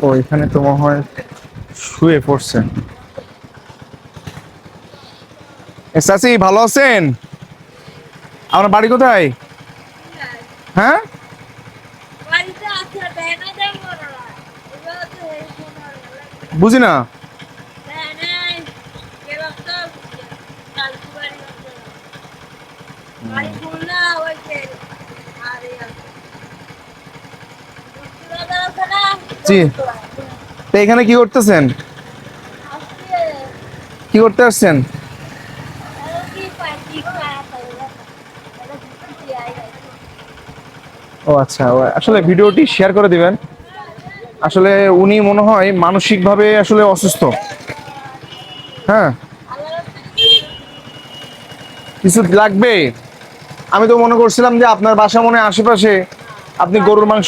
ও এখানে তো মনে হয় শুয়ে পড়ছেন। চাচি ভালো আছেন? আপনার বাড়ি কোথায়? হ্যাঁ, বুঝি না। জি, তো এখানে কি করতেছেন? কি করতে আসছেন? ও আচ্ছা, আসলে ভিডিওটি শেয়ার করে দিবেন। আসলে উনি মনে হয় মানসিকভাবে আসলে অসুস্থ। হ্যাঁ, কিছু লাগবে? আমি তো মনে করছিলাম যে আপনার বাসা মনে হয় আশেপাশে, আপনি গরুর মাংস